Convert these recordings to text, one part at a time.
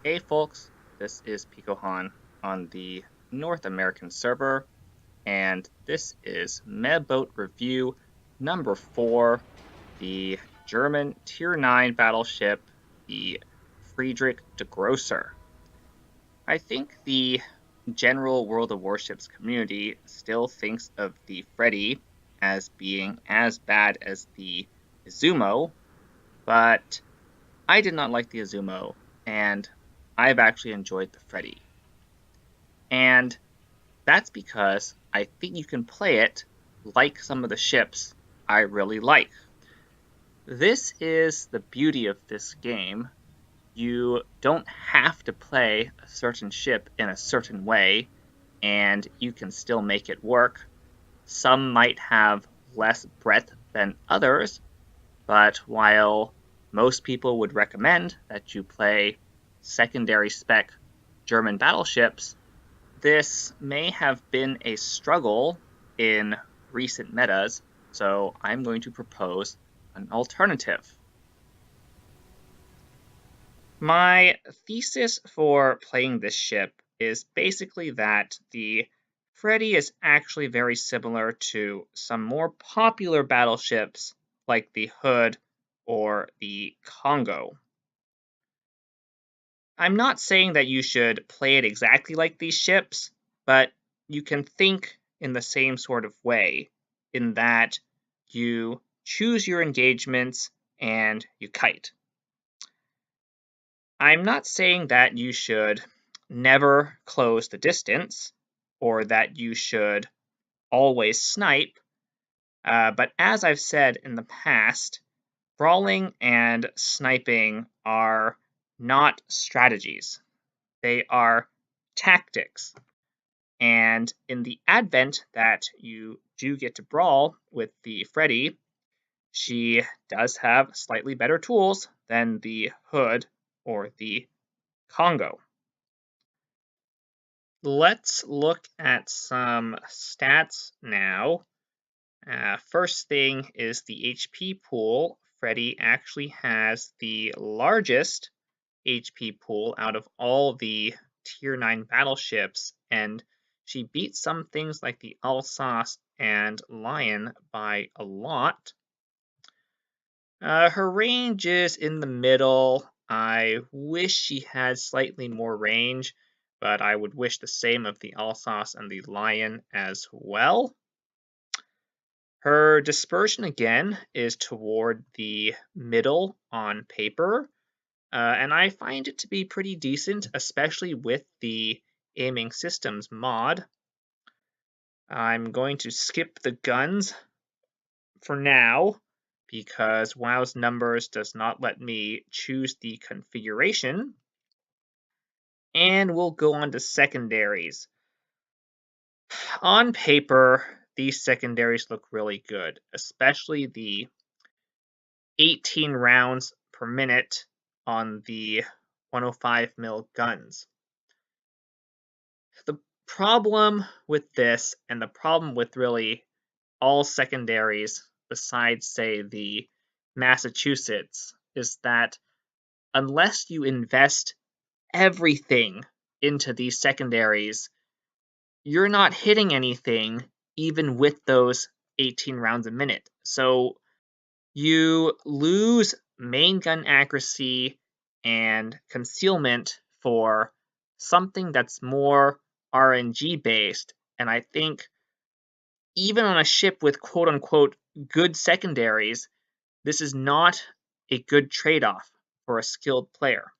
Hey folks, this is Picohan on the North American server, and this is Mehbote Review number 4, the German Tier 9 battleship, the Friedrich de Große. I think the general World of Warships community still thinks of the Freddy as being as bad as the Izumo, but I did not like the Izumo, and I've actually enjoyed the Freddy. And that's because I think you can play it like some of the ships I really like. This is the beauty of this game. You don't have to play a certain ship in a certain way, and you can still make it work. Some might have less breadth than others, but while most people would recommend that you play secondary spec German battleships, this may have been a struggle in recent metas, so I'm going to propose an alternative. My thesis for playing this ship is basically that the Freddy is actually very similar to some more popular battleships like the Hood or the Congo. I'm not saying that you should play it exactly like these ships, but you can think in the same sort of way, in that you choose your engagements and you kite. I'm not saying that you should never close the distance or that you should always snipe, but as I've said in the past, brawling and sniping are not strategies. They are tactics. And in the advent that you do get to brawl with the Freddy, she does have slightly better tools than the Hood or the Congo. Let's look at some stats now. First thing is the HP pool. Freddy actually has the largest HP pool out of all the Tier 9 battleships, and she beat some things like the Alsace and Lion by a lot. Her range is in the middle. I wish she had slightly more range, but I would wish the same of the Alsace and the Lion as well. Her dispersion again is toward the middle on paper, and I find it to be pretty decent, especially with the aiming systems mod. I'm going to skip the guns for now because WoW's numbers does not let me choose the configuration. And we'll go on to secondaries. On paper, these secondaries look really good, especially the 18 rounds per minute on the 105 mil guns. The problem with this, and the problem with really all secondaries besides, say, the Massachusetts, is that unless you invest everything into these secondaries, you're not hitting anything even with those 18 rounds a minute. So you lose main gun accuracy and concealment for something that's more RNG based. And I think even on a ship with quote unquote good secondaries, this is not a good trade off for a skilled player.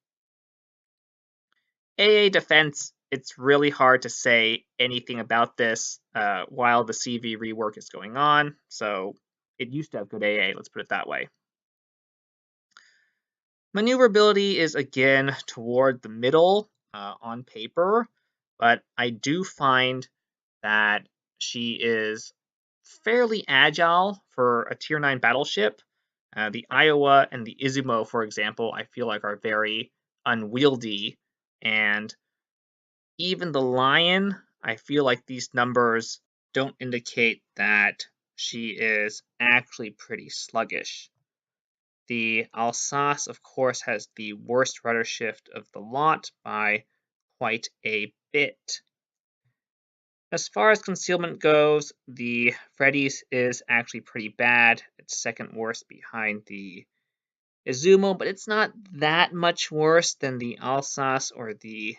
AA defense, it's really hard to say anything about this while the CV rework is going on. So it used to have good AA, let's put it that way. Maneuverability is again toward the middle on paper, but I do find that she is fairly agile for a Tier 9 battleship. The Iowa and the Izumo, for example, I feel like are very unwieldy, and even the Lion, I feel like these numbers don't indicate that she is actually pretty sluggish. The Alsace, of course, has the worst rudder shift of the lot by quite a bit. As far as concealment goes, the Freddy's is actually pretty bad. It's second worst behind the Izumo, but it's not that much worse than the Alsace or the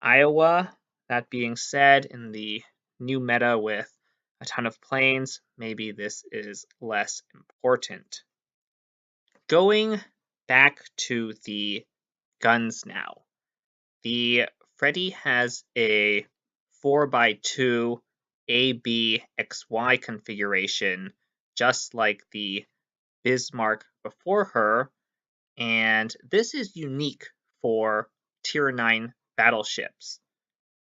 Iowa. That being said, in the new meta with a ton of planes, maybe this is less important. Going back to the guns now. The Freddy has a 4x2 ABXY configuration, just like the Bismarck before her, and this is unique for Tier 9 battleships.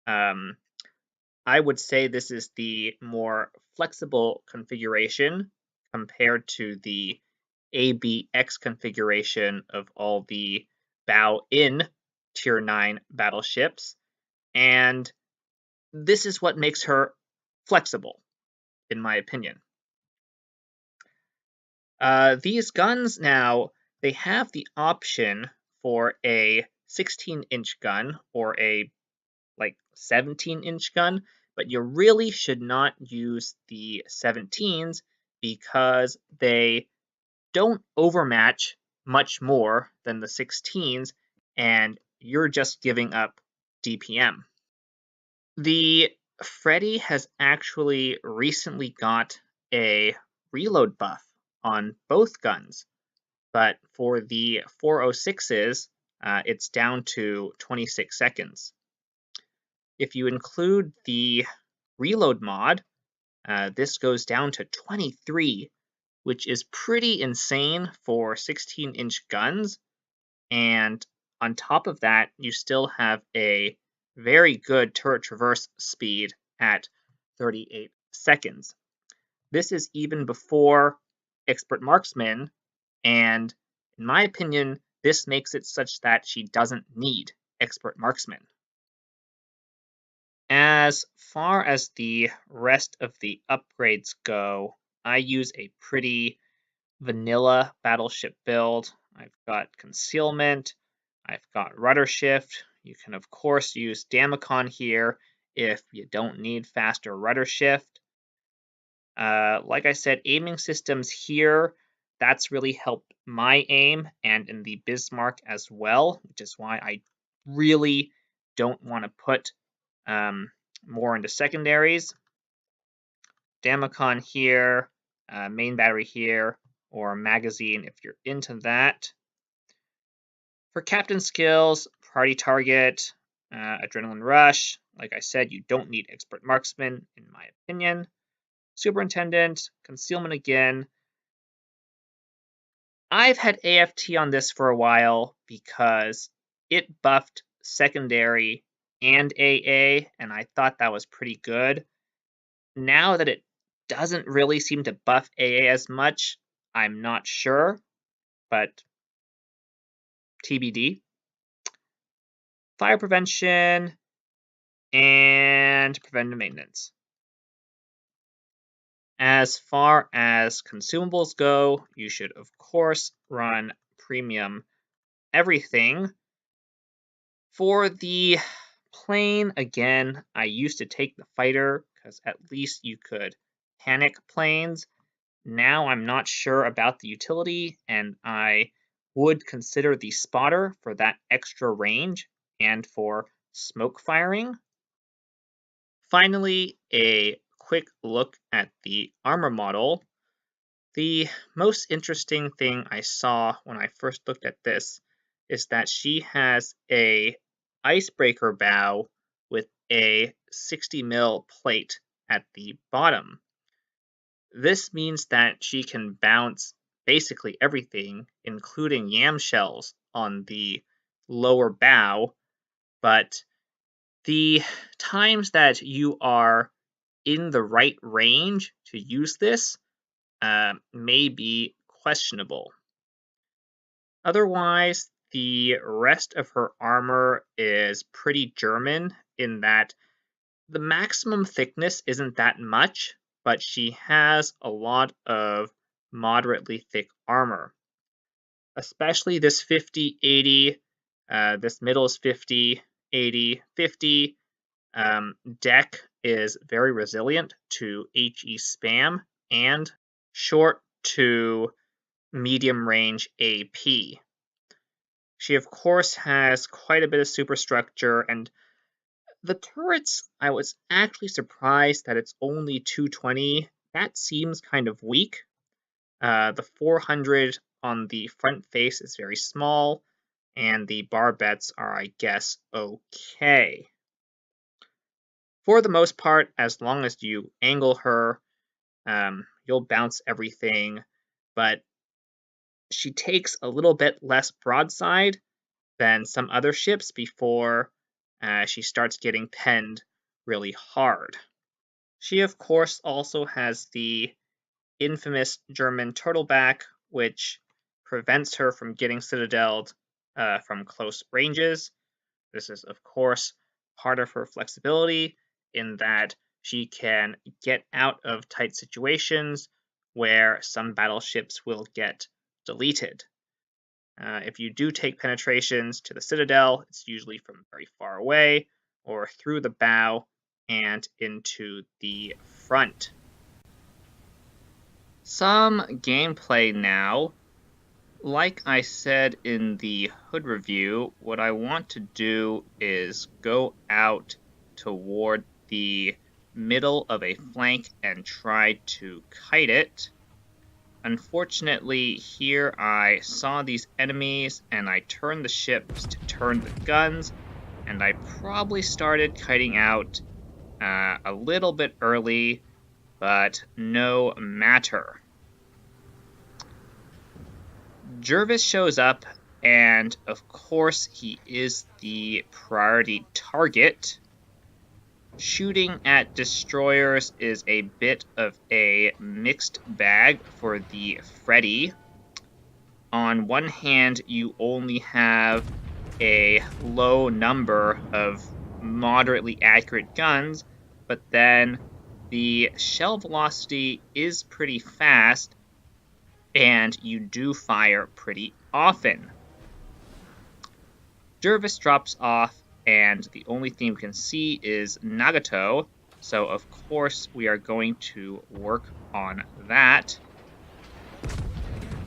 I would say this is the more flexible configuration compared to the ABX configuration of all the bow-in Tier 9 battleships, and this is what makes her flexible, in my opinion. These guns now, they have the option for a 16-inch gun or a 17-inch gun, but you really should not use the 17s because they don't overmatch much more than the 16s, and you're just giving up DPM. The Freddy has actually recently got a reload buff on both guns, but for the 406s, it's down to 26 seconds. If you include the reload mod, this goes down to 23, which is pretty insane for 16-inch guns. And on top of that, you still have a very good turret traverse speed at 38 seconds. This is even before Expert Marksman, and in my opinion, this makes it such that she doesn't need Expert Marksman. As far as the rest of the upgrades go, I use a pretty vanilla battleship build. I've got concealment, I've got rudder shift. You can of course use Damacon here if you don't need faster rudder shift. Like I said, aiming systems here, that's really helped my aim and in the Bismarck as well, which is why I really don't want to put more into secondaries. Damacon here, main battery here, or magazine if you're into that. For captain skills, priority target, adrenaline rush, like I said, you don't need expert marksman in my opinion. Superintendent, concealment again. I've had AFT on this for a while because it buffed secondary and AA, and I thought that was pretty good. Now that it doesn't really seem to buff AA as much, I'm not sure, but TBD. Fire prevention and preventive maintenance. As far as consumables go, you should of course run premium everything. For the plane, again, I used to take the fighter because at least you could panic planes. Now I'm not sure about the utility, and I would consider the spotter for that extra range and for smoke firing. Finally, a quick look at the armor model. The most interesting thing I saw when I first looked at this is that she has a icebreaker bow with a 60 mil plate at the bottom. This means that she can bounce basically everything, including yam shells on the lower bow, but the times that you are in the right range to use this may be questionable. Otherwise, the rest of her armor is pretty German in that the maximum thickness isn't that much, but she has a lot of moderately thick armor. especially this 50, 80, this middle is 50, 80, 50. Deck is very resilient to HE spam and short to medium range AP. She, of course, has quite a bit of superstructure, and the turrets, I was actually surprised that it's only 220. That seems kind of weak. The 400 on the front face is very small, and the barbettes are, I guess, okay. For the most part, as long as you angle her, you'll bounce everything, but she takes a little bit less broadside than some other ships before she starts getting penned really hard. She, of course, also has the infamous German turtleback, which prevents her from getting citadeled from close ranges. This is, of course, part of her flexibility in that she can get out of tight situations where some battleships will get deleted. If you do take penetrations to the citadel, it's usually from very far away or through the bow and into the front. Some gameplay now. Like I said in the HUD review, what I want to do is go out toward the middle of a flank and try to kite it. Unfortunately, here I saw these enemies and I turned the ships to turn the guns, and I probably started kiting out a little bit early, but no matter. Jervis shows up, and of course he is the priority target. Shooting at destroyers is a bit of a mixed bag for the Freddy. On one hand, you only have a low number of moderately accurate guns, but then the shell velocity is pretty fast, and you do fire pretty often. Jervis drops off, and the only thing we can see is Nagato, so of course we are going to work on that.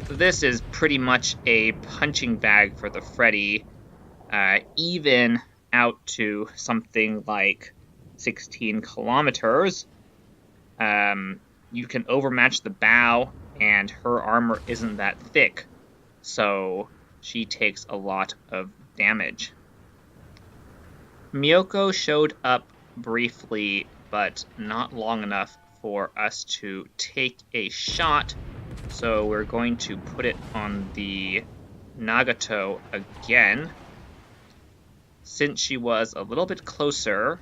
This is pretty much a punching bag for the Freddy, even out to something like 16 kilometers. You can overmatch the bow, and her armor isn't that thick, so she takes a lot of damage. Miyoko showed up briefly, but not long enough for us to take a shot, so we're going to put it on the Nagato again. Since she was a little bit closer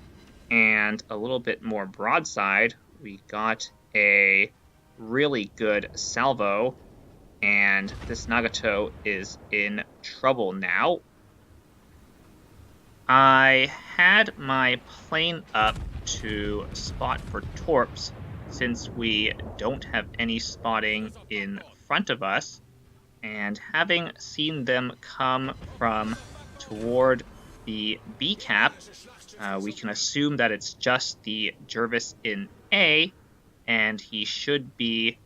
and a little bit more broadside, we got a really good salvo, and this Nagato is in trouble now. I had my plane up to spot for torps since we don't have any spotting in front of us, and having seen them come from toward the B cap, we can assume that it's just the Jervis in A, and he should be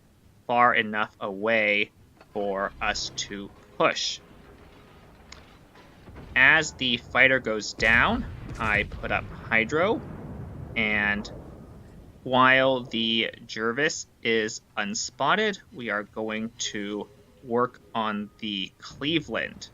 far enough away for us to push. As the fighter goes down, I put up Hydro, and while the Jervis is unspotted, we are going to work on the Cleveland.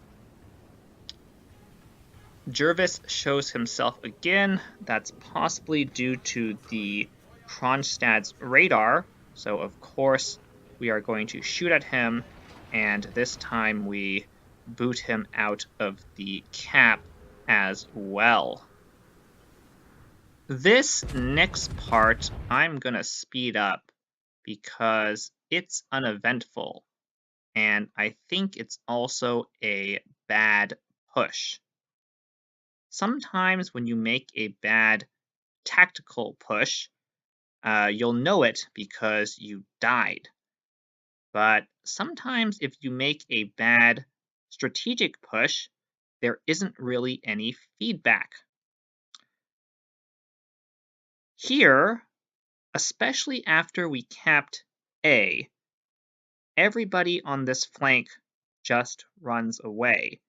Jervis shows himself again. That's possibly due to the Kronstadt's radar, so of course we are going to shoot at him, and this time we boot him out of the cap as well. This next part I'm gonna speed up because it's uneventful, and I think it's also a bad push. Sometimes when you make a bad tactical push, you'll know it because you died. But sometimes if you make a bad strategic push, there isn't really any feedback. Here, especially after we capped A, everybody on this flank just runs away.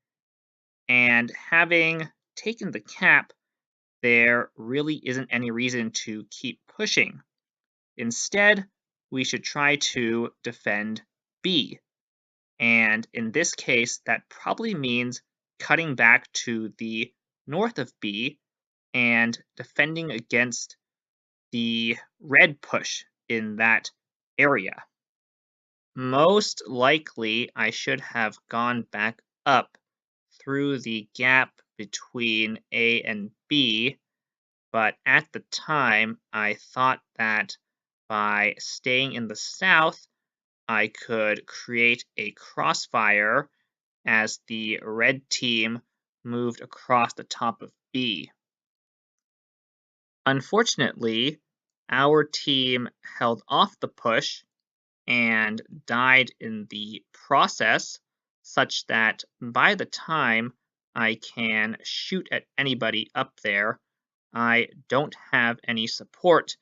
And having taken the cap, there really isn't any reason to keep pushing. Instead, we should try to defend B. And in this case, that probably means cutting back to the north of B and defending against the red push in that area. Most likely, I should have gone back up through the gap between A and B, but at the time, I thought that by staying in the south, I could create a crossfire as the red team moved across the top of B. Unfortunately, our team held off the push and died in the process, such that by the time I can shoot at anybody up there, I don't have any support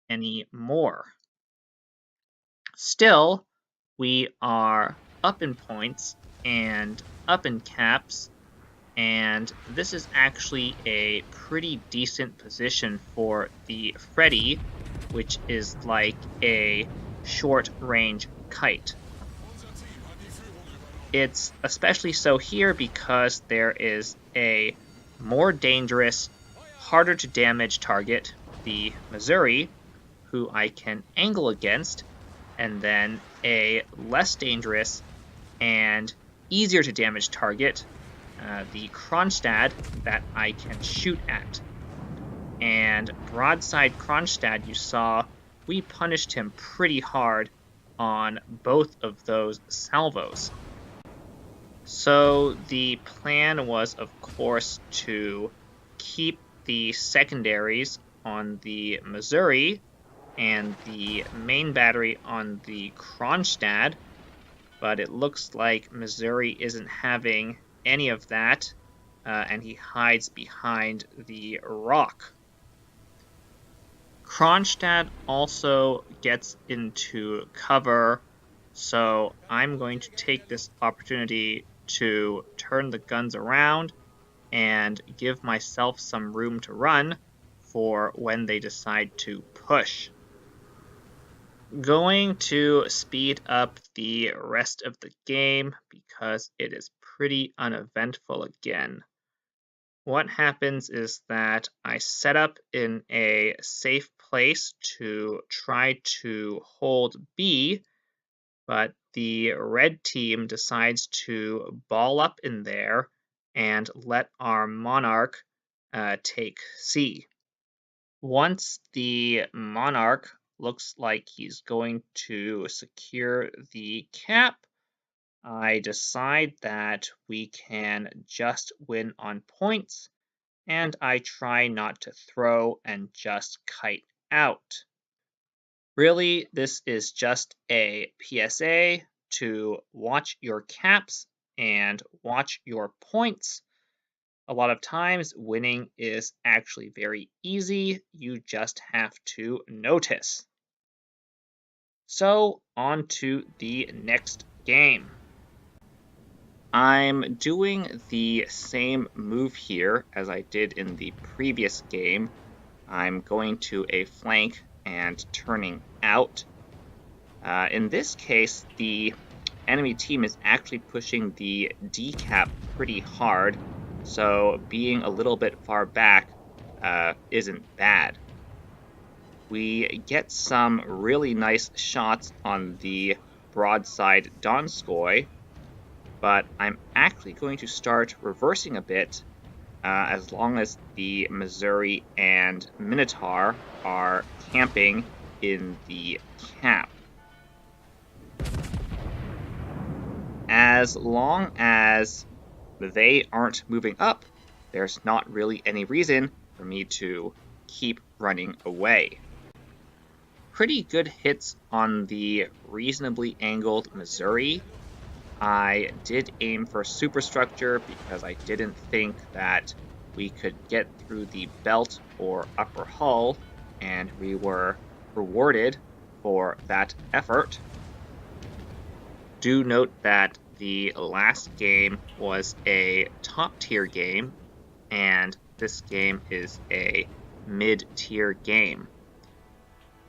anymore. Still, we are up in points and up in caps, and this is actually a pretty decent position for the Freddy, which is like a short-range kite. It's especially so here because there is a more dangerous, harder to damage target, the Missouri, who I can angle against, and then a less dangerous and easier to damage target, the Kronstadt, that I can shoot at. And broadside Kronstadt, you saw, we punished him pretty hard on both of those salvos. So the plan was, of course, to keep the secondaries on the Missouri and the main battery on the Kronstadt, but it looks like Missouri isn't having any of that, and he hides behind the rock. Kronstadt also gets into cover, so I'm going to take this opportunity to turn the guns around and give myself some room to run for when they decide to push. Going to speed up the rest of the game because it is pretty uneventful again. What happens is that I set up in a safe place to try to hold B, but the red team decides to ball up in there and let our monarch take C. Once the monarch looks like he's going to secure the cap, I decide that we can just win on points, and I try not to throw and just kite out. Really, this is just a PSA to watch your caps and watch your points. A lot of times, winning is actually very easy. You just have to notice. So, on to the next game. I'm doing the same move here as I did in the previous game. I'm going to a flank and turning out. In this case, the enemy team is actually pushing the decap pretty hard, so being a little bit far back isn't bad. We get some really nice shots on the broadside Donskoy, but I'm actually going to start reversing a bit as long as the Missouri and Minotaur are camping in the cap. As long as they aren't moving up, there's not really any reason for me to keep running away. Pretty good hits on the reasonably angled Missouri, I did aim for superstructure because I didn't think that we could get through the belt or upper hull, and we were rewarded for that effort. Do note that the last game was a top tier game, and this game is a mid-tier game.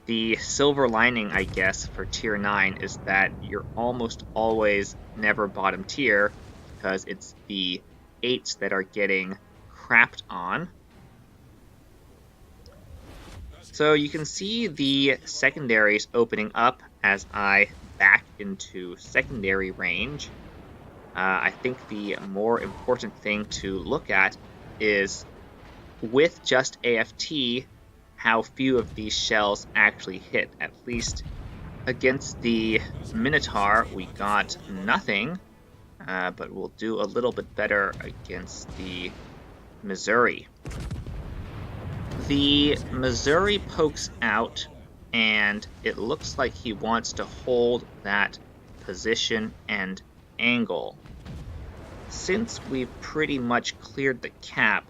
The silver lining, I guess, for tier 9 is that you're almost always never bottom tier because it's the 8s that are getting crapped on. So you can see the secondaries opening up as I back into secondary range. I think the more important thing to look at is with just AFT, how few of these shells actually hit. At least against the Minotaur, we got nothing, but we'll do a little bit better against the Missouri. The Missouri pokes out, and it looks like he wants to hold that position and angle. Since we've pretty much cleared the cap,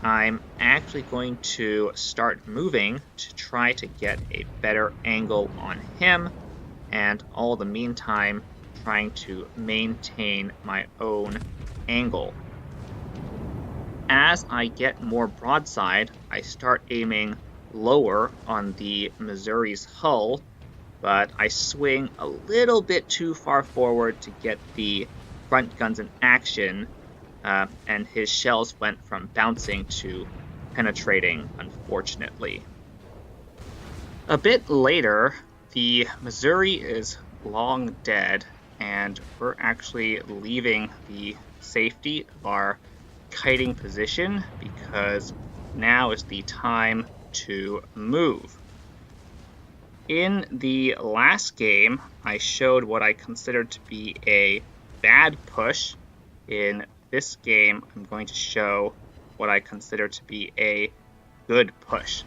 I'm actually going to start moving to try to get a better angle on him, and all the meantime trying to maintain my own angle. As I get more broadside, I start aiming lower on the Missouri's hull, but I swing a little bit too far forward to get the front guns in action, and his shells went from bouncing to penetrating, unfortunately. A bit later, the Missouri is long dead, and we're actually leaving the safety of our kiting position because now is the time to move. In the last game, I showed what I considered to be a bad push. In this game, I'm going to show what I consider to be a good push.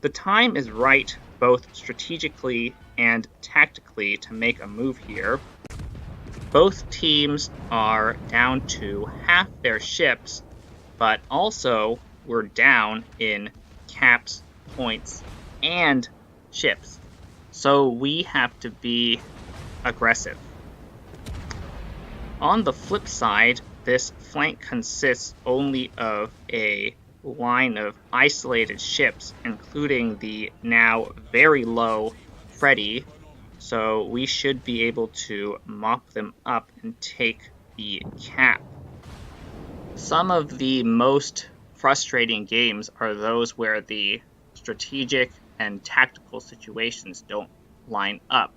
The time is right, both strategically and tactically, to make a move here. Both teams are down to half their ships, but also we're down in caps, points, and ships. So we have to be aggressive. On the flip side, this flank consists only of a line of isolated ships, including the now very low Freddy, so we should be able to mop them up and take the cap. Some of the most frustrating games are those where the strategic and tactical situations don't line up.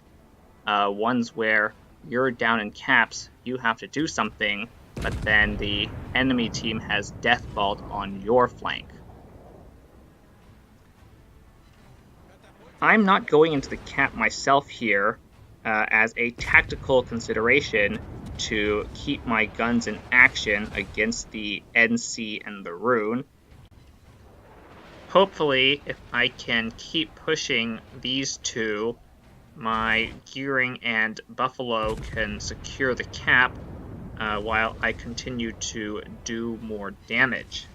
Ones where you're down in caps, you have to do something, but then the enemy team has death vault on your flank. I'm not going into the cap myself here as a tactical consideration to keep my guns in action against the NC and the Rune. Hopefully, if I can keep pushing these two, my Gearing and Buffalo can secure the cap while I continue to do more damage.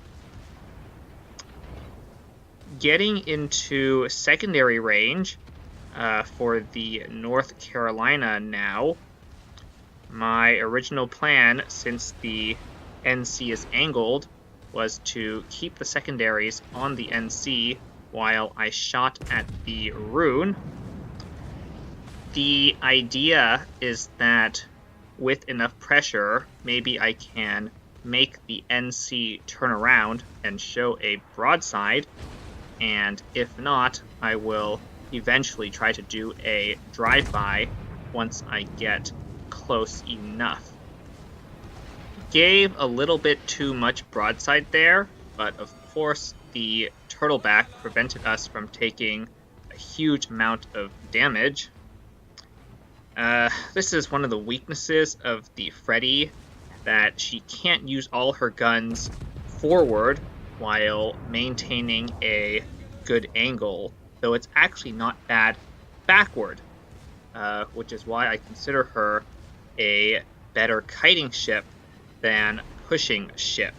Getting into secondary range for the North Carolina now. My original plan, since the NC is angled, was to keep the secondaries on the NC while I shot at the Rune. The idea is that with enough pressure, maybe I can make the NC turn around and show a broadside, and if not, I will eventually try to do a drive-by once I get close enough. Gave a little bit too much broadside there, but of course the turtleback prevented us from taking a huge amount of damage. This is one of the weaknesses of the Freddy, that she can't use all her guns forward while maintaining a good angle, though it's actually not bad backward. which is why I consider her a better kiting ship than pushing ship.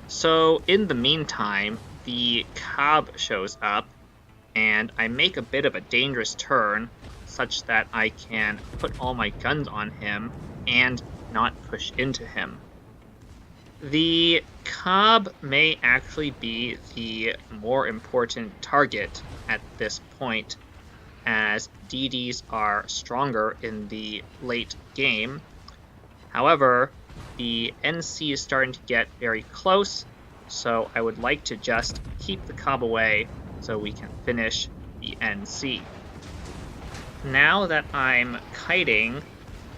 So in the meantime, the Cobb shows up, and I make a bit of a dangerous turn such that I can put all my guns on him and not push into him. The Cobb may actually be the more important target at this point, as DDs are stronger in the late game. However, the NC is starting to get very close, so I would like to just keep the Cobb away so we can finish the NC. Now that I'm kiting,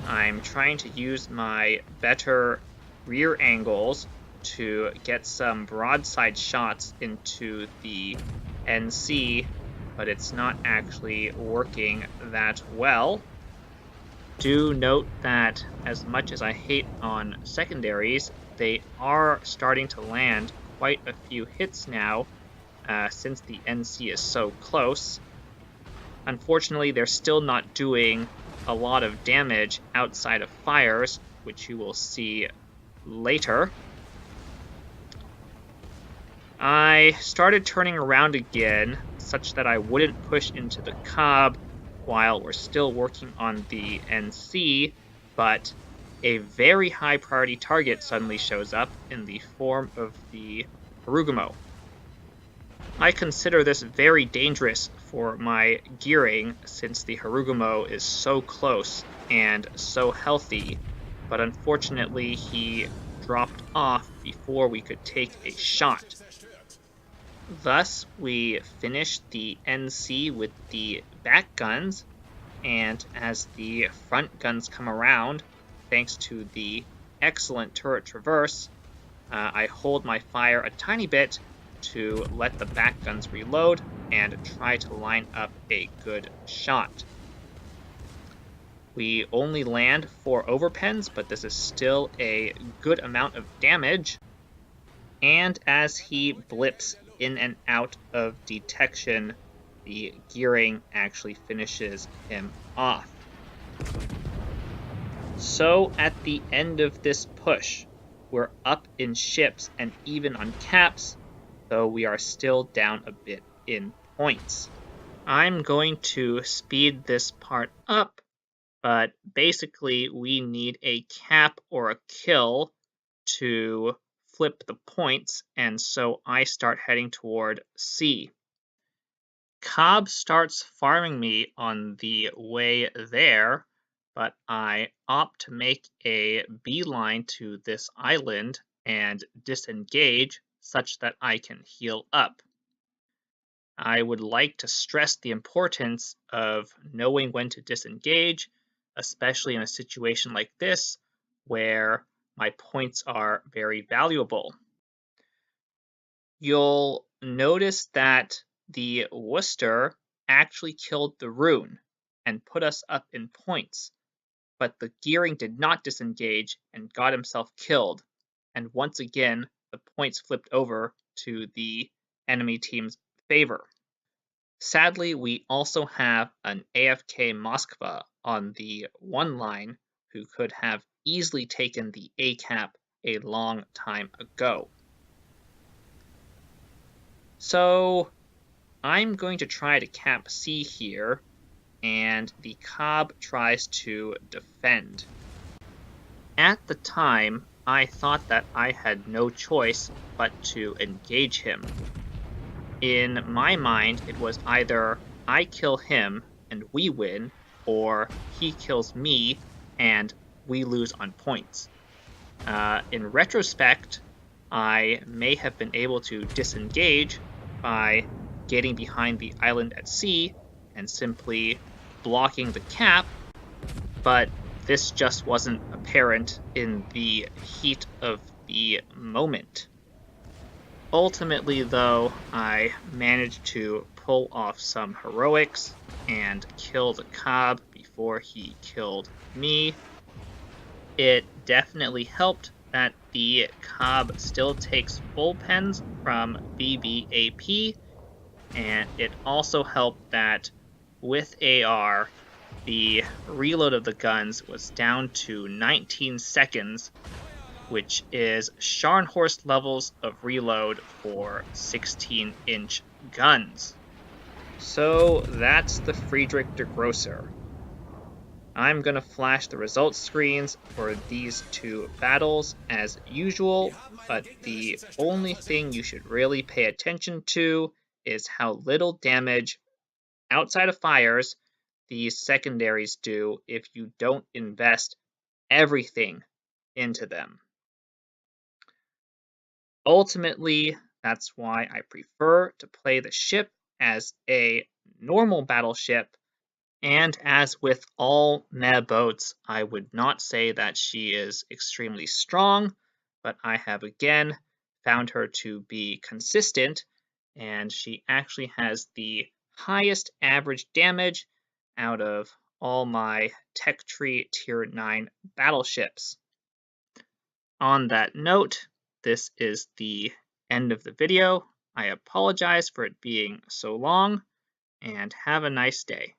I'm trying to use my better rear angles to get some broadside shots into the NC, but it's not actually working that well. Do note that as much as I hate on secondaries, they are starting to land quite a few hits now, since the NC is so close. Unfortunately, they're still not doing a lot of damage outside of fires, which you will see later. I started turning around again, such that I wouldn't push into the Cobb while we're still working on the NC, but a very high priority target suddenly shows up in the form of the Harugumo. I consider this very dangerous for my gearing since the Harugumo is so close and so healthy, but unfortunately he dropped off before we could take a shot. Thus, we finished the NC with the back guns, and as the front guns come around, thanks to the excellent turret traverse, I hold my fire a tiny bit to let the back guns reload and try to line up a good shot. We only land 4 overpens, but this is still a good amount of damage. And as he blips in and out of detection, the gearing actually finishes him off. So at the end of this push, we're up in ships and even on caps, though we are still down a bit in points. I'm going to speed this part up, but basically we need a cap or a kill to flip the points, and so I start heading toward C. Cobb starts farming me on the way there, but I opt to make a beeline to this island and disengage such that I can heal up. I would like to stress the importance of knowing when to disengage, especially in a situation like this where my points are very valuable. You'll notice that the Worcester actually killed the rune and put us up in points, but the gearing did not disengage and got himself killed, and once again the points flipped over to the enemy team's favor. Sadly, we also have an AFK Moskva on the 1 line who could have easily taken the A cap a long time ago. So I'm going to try to cap C here, and the Cobb tries to defend. At the time, I thought that I had no choice but to engage him. In my mind, it was either I kill him and we win, or he kills me and we lose on points. In retrospect, I may have been able to disengage by getting behind the island at sea and simply blocking the cap, but this just wasn't apparent in the heat of the moment. Ultimately, though, I managed to pull off some heroics and kill the Cobb before he killed me. It definitely helped that the Cobb still takes bullpens from BBAP, and it also helped that with AR, the reload of the guns was down to 19 seconds, which is Scharnhorst levels of reload for 16-inch guns. So that's the Friedrich der Große. I'm going to flash the results screens for these two battles as usual, but the only thing you should really pay attention to is how little damage outside of fires these secondaries do if you don't invest everything into them. Ultimately, that's why I prefer to play the ship as a normal battleship. And as with all Mehbotes, I would not say that she is extremely strong, but I have again found her to be consistent, and she actually has the highest average damage out of all my Tech Tree Tier 9 battleships. On that note, this is the end of the video. I apologize for it being so long, and have a nice day.